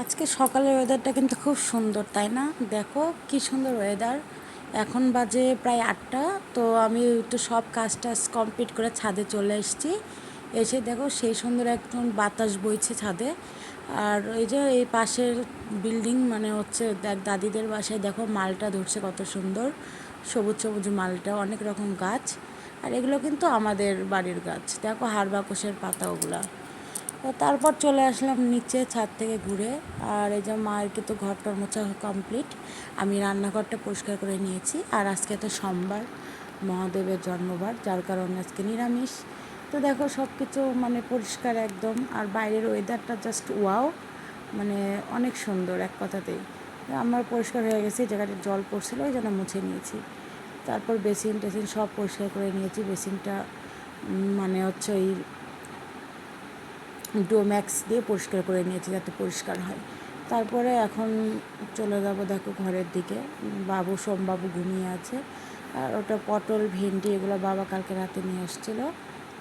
আজকে সকালের ওয়েদারটা কিন্তু খুব সুন্দর, তাই না? দেখো কি সুন্দর ওয়েদার। এখন বাজে প্রায় 8টা। তো আমি একটু সব কাজ টাজ কমপ্লিট করে ছাদে চলে এসেছি। এসে দেখো সেই সুন্দর একদম বাতাস বইছে ছাদে। আর এই যে এই পাশের বিল্ডিং মানে হচ্ছে দাদিদের বাসায় দেখো মালটা ধরছে কত সুন্দর, সবুজ সবুজ মালটা, অনেক রকম গাছ। আর এগুলো কিন্তু আমাদের বাড়ির গাছ, দেখো হাড়বাকুশের পাতা ওগুলা। তো তারপর চলে আসলাম নিচে ছাদ থেকে ঘুরে। আর এই যে মায়ের কিন্তু ঘরটার মোছা কমপ্লিট। আমি রান্নাঘরটা পরিষ্কার করে নিয়েছি। আর আজকে তো সোমবার, মহাদেবের জন্মবার, যার কারণে আজকে নিরামিষ। তো দেখো সব কিছু মানে পরিষ্কার একদম। আর বাইরের ওয়েদারটা জাস্ট ওয়াও, মানে অনেক সুন্দর এক কথাতেই। আমার পরিষ্কার হয়ে গেছে, জায়গাটা জল পড়ছিল ওই জন্য মুছে নিয়েছি। তারপর বেসিন টেসিন সব পরিষ্কার করে নিয়েছি। বেসিনটা মানে হচ্ছে ওই ডোম্যাক্স দিয়ে পরিষ্কার করে নিয়েছি যাতে পরিষ্কার হয়। তারপরে এখন চলে যাব দেখো ঘরের দিকে। সোমবাবু ঘুমিয়ে আছে। আর ওটা পটল ভেন্ডি এগুলো বাবা কালকে রাতে নিয়ে এসেছিলো,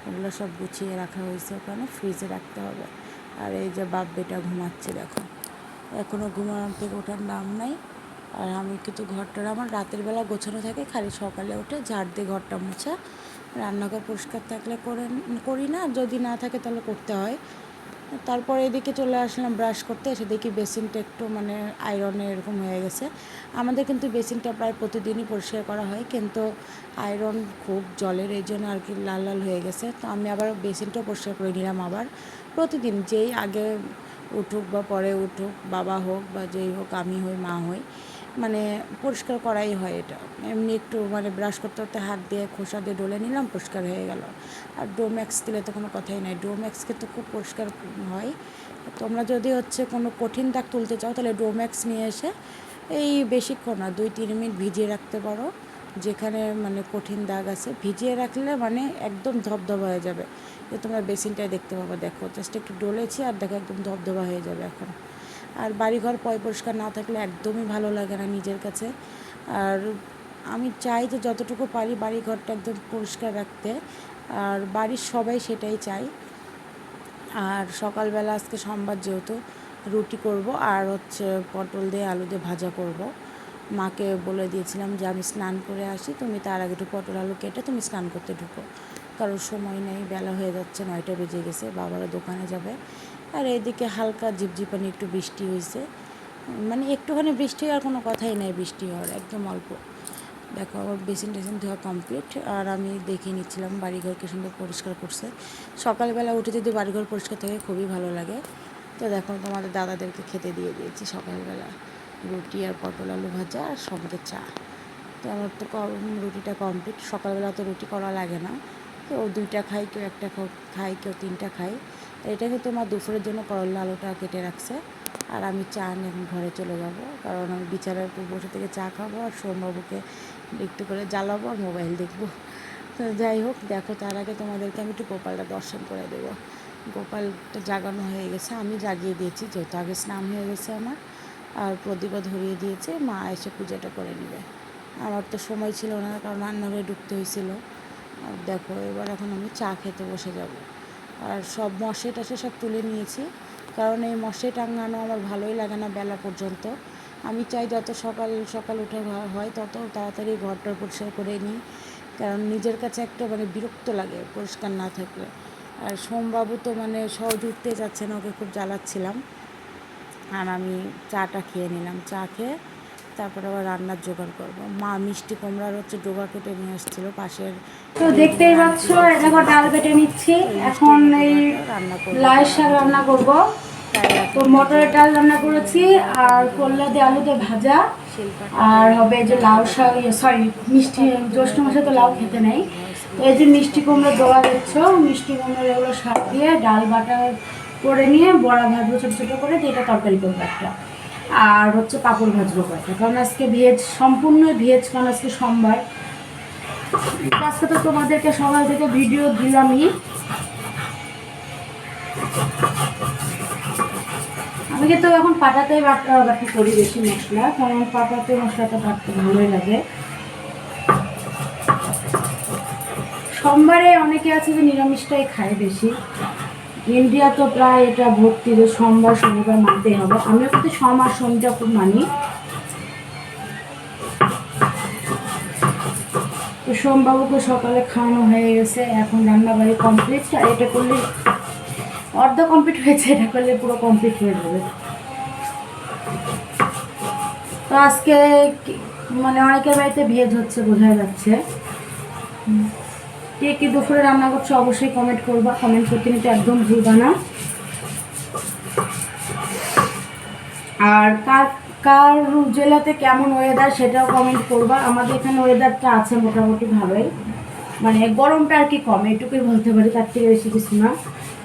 ওগুলো সব গুছিয়ে রাখা হয়েছে, ওখানে ফ্রিজে রাখতে হবে। আর এই যে বাপ বেটা ঘুমাচ্ছে দেখো, এখনও ঘুমানোর থেকে ওঠার নাম নাই। আর আমি কিন্তু ঘরটা আমার রাতের বেলা গোছানো থাকে, খালি সকালে উঠে ঝাড় দিয়ে ঘরটা মোছা। রান্নাঘর পরিষ্কার থাকলে করি না, যদি না থাকে তাহলে করতে হয়। তারপরে এদিকে চলে আসলাম ব্রাশ করতে, এসে দেখি বেসিনটা একটু মানে আয়রনে এরকম হয়ে গেছে। আমাদের কিন্তু বেসিনটা প্রায় প্রতিদিনই পরিষ্কার করা হয়, কিন্তু আয়রন খুব জলের, এই জন্য আর কি লাল লাল হয়ে গেছে। তো আমি আবার বেসিনটাও পরিষ্কার করে নিলাম আবার প্রতিদিন, যেই আগে উঠুক বা পরে উঠুক, বাবা হোক বা যেই হোক, আমি হই মা হই, মানে পরিষ্কার করাই হয় এটা। এমনি একটু মানে ব্রাশ করতে করতে হাত দিয়ে খোসা দিয়ে ডলে নিলাম, পরিষ্কার হয়ে গেল। আর ডোম্যাক্স দিলে তো কোনো কথাই নাই, ডোম্যাক্স কিন্তু খুব পরিষ্কার হয়। তোমরা যদি হচ্ছে কোনো কঠিন দাগ তুলতে চাও তাহলে ডোম্যাক্স নিয়ে এসে এই বেশিক্ষণ না 2-3 মিনিট ভিজিয়ে রাখতে পারো। যেখানে মানে কঠিন দাগ আছে ভিজিয়ে রাখলে মানে একদম ধবধবা হয়ে যাবে। যে তোমরা বেসিনটায় দেখতে পাবো, দেখো জাস্ট একটু ডলেছি আর দেখো একদম ধবধবা হয়ে যাবে এখন। আর বাড়িঘর পরিষ্কার না থাকলে একদমই ভালো লাগে না নিজের কাছে। আর আমি চাই যে যতটুকু পারি বাড়িঘরটা একদম পরিষ্কার রাখতে, আর বাড়ির সবাই সেটাই চাই। আর সকালবেলা আজকে সোমবার যেহেতু রুটি করব আর হচ্ছে পটল দিয়ে আলু দিয়ে ভাজা করব। মাকে বলে দিয়েছিলাম যে আমি স্নান করে আসি, তুমি তার আগে একটু পটল আলু কেটে তুমি স্নান করতে ঢুকো, কারোর সময় নেই, বেলা হয়ে যাচ্ছে, 9টা বেজে গেছে, বাবারা দোকানে যাবে। আর এইদিকে হালকা ঝিপঝিপানি একটু বৃষ্টি হয়েছে, মানে একটুখানি বৃষ্টি আর কোনো কথাই নেই বৃষ্টি হওয়ার, একদম অল্প। দেখো আমার বেসিন টেসিন ধোয়া কমপ্লিট। আর আমি দেখিয়ে নিচ্ছিলাম বাড়িঘর কি সুন্দর পরিষ্কার করছে। সকালবেলা উঠে যদি বাড়িঘর পরিষ্কার থাকে খুবই ভালো লাগে। তো দেখো তোমাদের দাদাদেরকে খেতে দিয়ে দিয়েছি সকালবেলা রুটি আর পটল আলু ভাজা আর সঙ্গে চা। তো আমার তো রুটিটা কমপ্লিট, সকালবেলা তো রুটি করা লাগে না। তো 2টা খাই, কেউ 1টা খাই, কেউ 3টা খাই। এটা কিন্তু আমার দুপুরের জন্য করলা আলুটা কেটে রাখছে। আর আমি চা নিয়ে এখন ঘরে চলে যাব, কারণ আমি বিছানার উপর বসে থেকে চা খাবো আর সোমবাবুকে একটু করে জ্বালাবো আর মোবাইল দেখবো। তো যাই হোক, দেখো তার আগে তোমাদেরকে আমি একটু গোপালটা দর্শন করে দেবো। গোপালটা জাগানো হয়ে গেছে, আমি জাগিয়ে দিয়েছি যেহেতু আগে স্নান হয়ে গেছে আমার। আর প্রদীপও ধরিয়ে দিয়েছে, মা এসে পূজাটা করে নেবে। আমার তো সময় ছিল না, কারণ রান্নাঘরে ঢুকতে হয়েছিল। আর দেখো এবার এখন আমি চা খেতে বসে যাব। আর সব মশাই টশাই সব তুলে নিয়েছি, কারণ এই মশাই টাঙানো আমার ভালোই লাগে না বেলা পর্যন্ত। আমি চাই যত সকাল সকাল উঠে হয় তত তাড়াতাড়ি ঘরটা পরিষ্কার করে নিই, কারণ নিজের কাছে একটা মানে বিরক্ত লাগে পরিষ্কার না থাকলে। আর সোমবাবু তো মানে সহজ উঠতে যাচ্ছে না, ওকে খুব জ্বালাচ্ছিলাম। আর আমি চাটা খেয়ে নিলাম, চা খেয়ে তারপর আবার রান্নার জোগাড় করবো। মা মিষ্টি কুমড়ার হচ্ছে ডোগা কেটে নিয়ে এসেছিলো পাশের। তো দেখতেই পাচ্ছ দেখো ডাল বেটে নিচ্ছি, এখন এই লাউ শাক রান্না করব। তো মটরের ডাল রান্না করেছি আর করলা দিয়ে আলু দিয়ে ভাজা, আর হবে যে লাউ শাক, সরি মিষ্টি, জ্যৈষ্ঠ মাসে তো লাউ খেতে নেই। তো এই যে মিষ্টি কুমড়ো দোয়া দেখছো, মিষ্টি কুমড়ো এগুলো শাক দিয়ে ডাল বাটা করে নিয়ে বড়া ভাজবো ছোটো ছোটো করে, দিয়ে এটা তরকারি করবো একটা। আর হচ্ছে পাঁপড় ভাজবো কয়েকটা, কারণ আজকে ভেজ, সম্পূর্ণ ভেজ, কারণ আজকে সোমবার। আজকে তো তোমাদেরকে সকাল থেকে ভিডিও দিলামই। আমি কিন্তু এখন পাটাতেই বাটি করি বেশি মশলা, কারণ পাটাতে মশলাটা বাটতে ভালোই লাগে। সোমবারে অনেকে আছে যে নিরামিষটাই খায় বেশি, ইন্ডিয়া তো প্রায় এটা ভর্তি যে সোমবার শনিবার মানতেই হবে। আমিও কিন্তু সোম আর শনিটা খুব মানি। তো সোমবাবুকে সকালে খাওয়ানো হয়ে গেছে, এখন রান্নাবাড়ি কমপ্লিট। আর এটা করলে অর্ধ কমপ্লিট হয়েছে, এটা করলে পুরো কমপ্লিট হয়ে যাবে। তো আজকে মানে অনেকের বাড়িতে ভেজ হচ্ছে, বোঝা যাচ্ছে। কে কি দুপুরে রান্না করছে অবশ্যই কমেন্ট করবা, কমেন্ট করতে নিতে একদম ভুলবা না। আর কার কার জেলাতে কেমন ওয়েদার সেটাও কমেন্ট করবা। আমাদের এখানে ওয়েদারটা আছে মোটামুটি ভালোই, মানে গরমটা আর কি কম, এটুকুই বলতে পারি, তার থেকে বেশি কিছু না।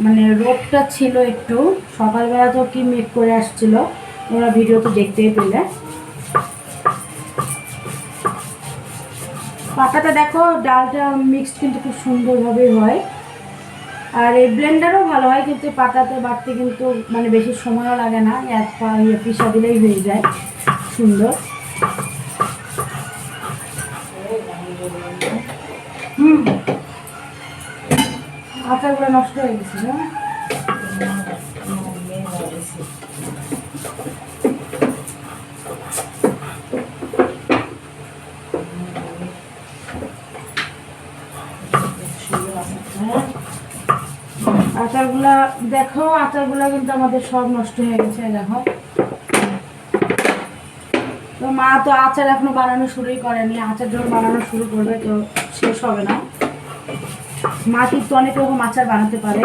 মানে রোদটা ছিল একটু, সকালবেলা তো কি মেঘ করে আসছিল, ওরা ভিডিও তো দেখতেই পেলে। পাকাটা দেখো, ডালটা মিক্সড কিন্তু খুব সুন্দরভাবেই হয়। আর এই ব্লেন্ডারও ভালো হয়, কিন্তু পাটাতে বাটতে কিন্তু মানে বেশি সময়ও লাগে না, এক পা পিসা দিলেই হয়ে যায় সুন্দর। আচারগুলো নষ্ট হয়ে গেছে না? আচারগুলা দেখো, আচারগুলা কিন্তু আমাদের সব নষ্ট হয়ে গেছে দেখো। তো মা তো আচার এখনো বানানো শুরুই করেনি, আচার যখন বানানো শুরু করবে তো শেষ হবে না। মা কিন্তু অনেক রকম আচার বানাতে পারে।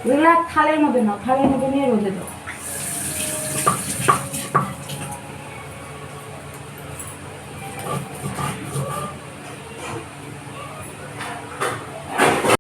এগুলা থালের মধ্যে নাও, থালের মধ্যে নিয়ে রোদে দাও।